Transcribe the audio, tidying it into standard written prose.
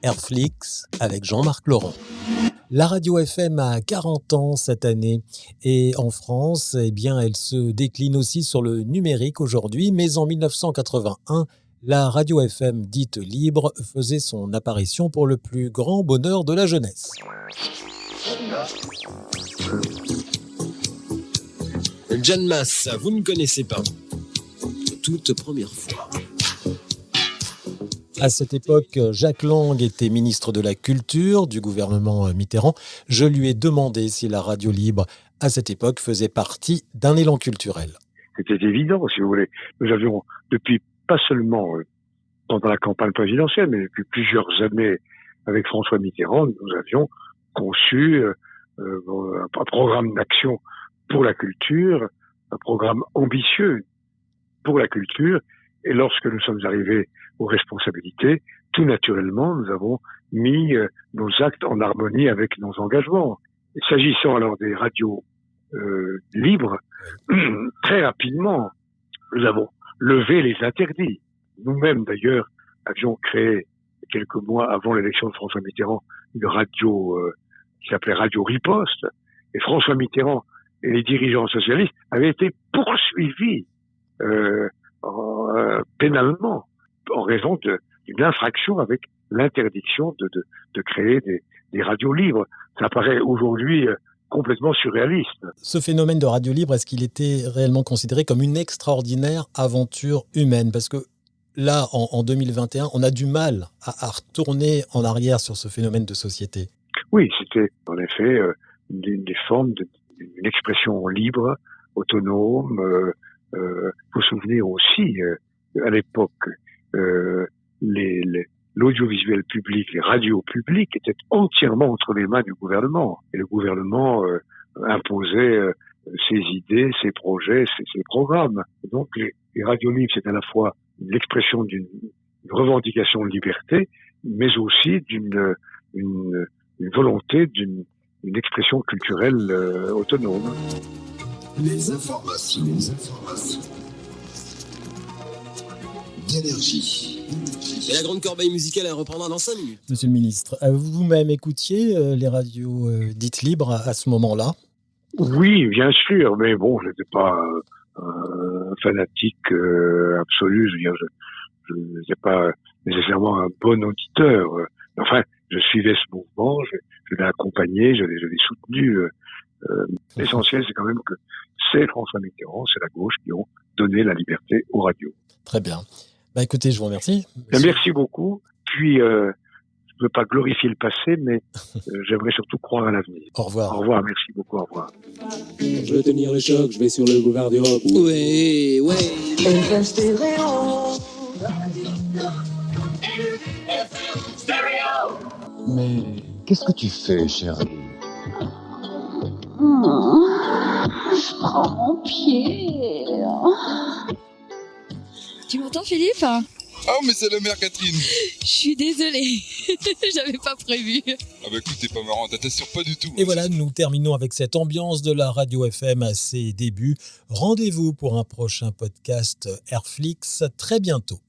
Airflix avec Jean-Marc Laurent. La radio FM a 40 ans cette année et en France, eh bien, elle se décline aussi sur le numérique aujourd'hui, mais en 1981, la radio FM dite libre faisait son apparition pour le plus grand bonheur de la jeunesse. Jeanne Masse, vous ne connaissez pas. Toute première fois. À cette époque, Jacques Lang était ministre de la Culture du gouvernement Mitterrand. Je lui ai demandé si la radio libre, à cette époque, faisait partie d'un élan culturel. C'était évident, si vous voulez. Nous avions, depuis pas seulement pendant la campagne présidentielle, mais depuis plusieurs années avec François Mitterrand, nous avions conçu un programme d'action pour la culture, un programme ambitieux pour la culture. Et lorsque nous sommes arrivés aux responsabilités, tout naturellement, nous avons mis nos actes en harmonie avec nos engagements. Et s'agissant alors des radios libres, très rapidement, nous avons levé les interdits. Nous-mêmes, d'ailleurs, avions créé, quelques mois avant l'élection de François Mitterrand, une radio qui s'appelait Radio Riposte. Et François Mitterrand et les dirigeants socialistes avaient été poursuivis pénalement en raison d'une infraction avec l'interdiction de créer des radios libres. Ça paraît aujourd'hui complètement surréaliste. Ce phénomène de radio libre, est-ce qu'il était réellement considéré comme une extraordinaire aventure humaine ? Parce que là, en 2021, on a du mal à retourner en arrière sur ce phénomène de société. Oui, c'était en effet des formes d'une expression libre, autonome. Faut se souvenir aussi, à l'époque, l'audiovisuel public, les radios publiques étaient entièrement entre les mains du gouvernement. Et le gouvernement imposait ses idées, ses projets, ses programmes. Et donc les radios libres, c'est à la fois l'expression d'une revendication de liberté, mais aussi d'une volonté d'une expression culturelle autonome. Les informations d'énergie. Et la grande corbeille musicale, elle reprendra dans 5 minutes. Monsieur le ministre, vous-même écoutiez les radios dites libres à ce moment-là ? Oui, bien sûr, mais bon, je n'étais pas un fanatique absolu. Je veux dire, je n'étais pas nécessairement un bon auditeur. Enfin, je suivais ce mouvement, je l'ai accompagné, je l'ai soutenu. L'essentiel, c'est quand même que c'est François Mitterrand, c'est la gauche qui ont donné la liberté aux radios. Très bien. Bah écoutez, je vous remercie. Merci beaucoup. Puis, je ne veux pas glorifier le passé, mais j'aimerais surtout croire à l'avenir. Au revoir. Au revoir, merci beaucoup, au revoir. Je veux tenir le choc, je vais sur le boulevard du rock. Ouais. Mais qu'est-ce que tu fais, chérie ? Je prends mon pied. Tu m'entends, Philippe ? Ah, mais c'est la mère Catherine. Je suis désolée, j'avais pas prévu. Ah bah écoute, t'es pas marrant, t'assures pas du tout. Et voilà, nous terminons avec cette ambiance de la radio FM à ses débuts. Rendez-vous pour un prochain podcast Airflix très bientôt.